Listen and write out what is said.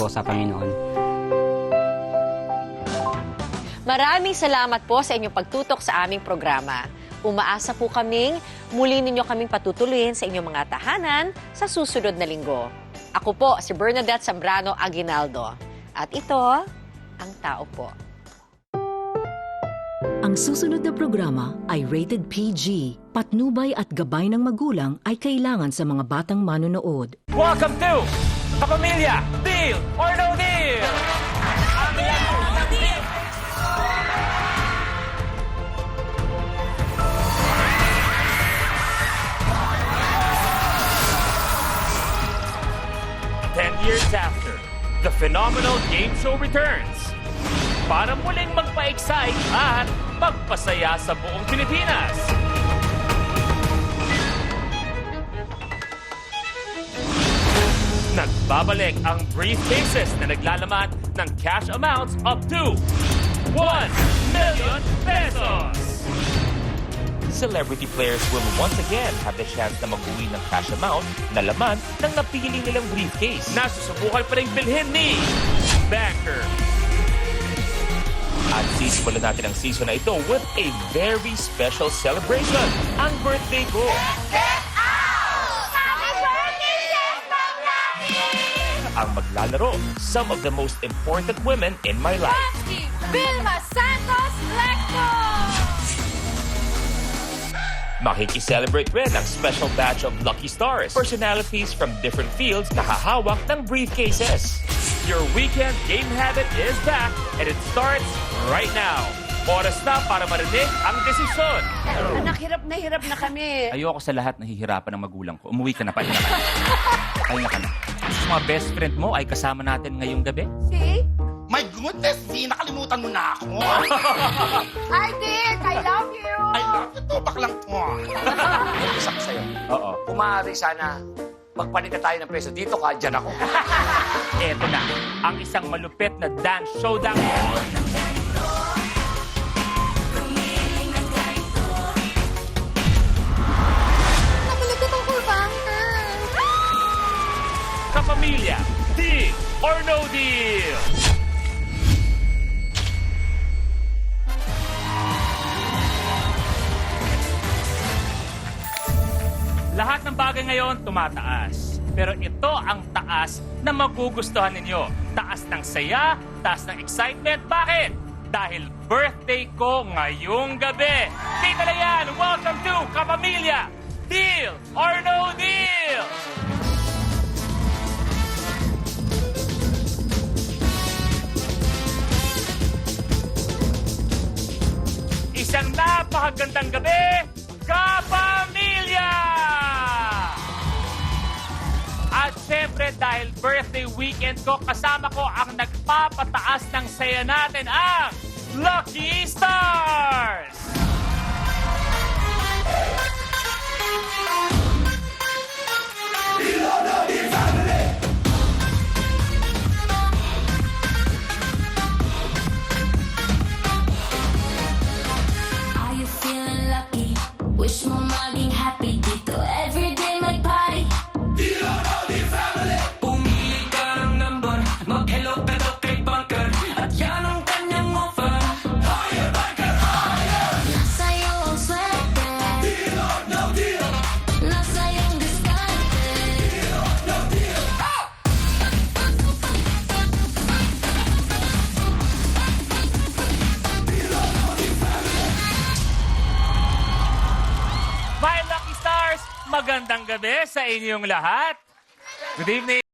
po sa Panginoon. Maraming salamat po sa inyong pagtutok sa aming programa. Umaasa po kaming muli ninyo kaming patutuloyin sa inyong mga tahanan sa susunod na linggo. Ako po si Bernadette Zambrano Aguinaldo. At ito, ang tao po. Ang susunod na programa ay rated PG. Patnubay at gabay ng magulang ay kailangan sa mga batang manonood. Welcome to Kapamilya, Deal or No Deal! Years after, the phenomenal game show returns para muling magpa-excite at magpasaya sa buong Pilipinas. Nagbabalik ang briefcases na naglalaman ng cash amounts up to 1 million pesos. Celebrity players will once again have the chance na mag-uwi ng cash amount na laman ng napili nilang briefcase na susubukan pa rin bilhin ni Banker. At sisimulan natin ang season na ito with a very special celebration, ang birthday ko. Get out! Happy birthday, Chef Manglaki! Ang maglalaro, some of the most important women in my life. Vilma Santos Lecco! Makikiselebrate rin ang special batch of lucky stars, personalities from different fields na hahawak ng briefcases. Your weekend game habit is back and it starts right now. Oras na para marinig ang desisyon. Anak, hirap na kami. Ayoko sa lahat nahihirapan ng magulang ko. Umuwi ka na, pahinga ka na. Pahinga ka na. Gusto mga best friend mo ay kasama natin ngayong gabi? See? My goodness, V, nakalimutan mo na ako. I did! I love you! I love you too, baklang to. Isa ko sa'yo. Oo. Kung maaari sana, magpalit na tayo ng peso. Dito ka, dyan ako. Eto na, ang isang malupit na dance showdown. Nakalagay ako, Banker! Kapamilya, Deal or No Deal? Lahat ng bagay ngayon tumataas. Pero ito ang taas na magugustuhan ninyo. Taas ng saya, taas ng excitement. Bakit? Dahil birthday ko ngayong gabi. Tita Layan, welcome to Kapamilya, Deal or No Deal? Isang napakagandang gabi, Kapamilya! At syempre, dahil birthday weekend ko, kasama ko ang nagpapataas ng saya natin, ang Lucky Stars! Are you feeling lucky? Wish mo maging happy dito. Everyday mag-party. Pumili ka ng number, mag-hello ka daw kay Bunker, at yan ang kanyang offer. Higher, Bunker, higher! Nasa iyong swerte. Deal or no deal? Nasa iyong diskarte. Deal or no deal? My Lucky Stars, magandang gabi sa inyong lahat. Good evening.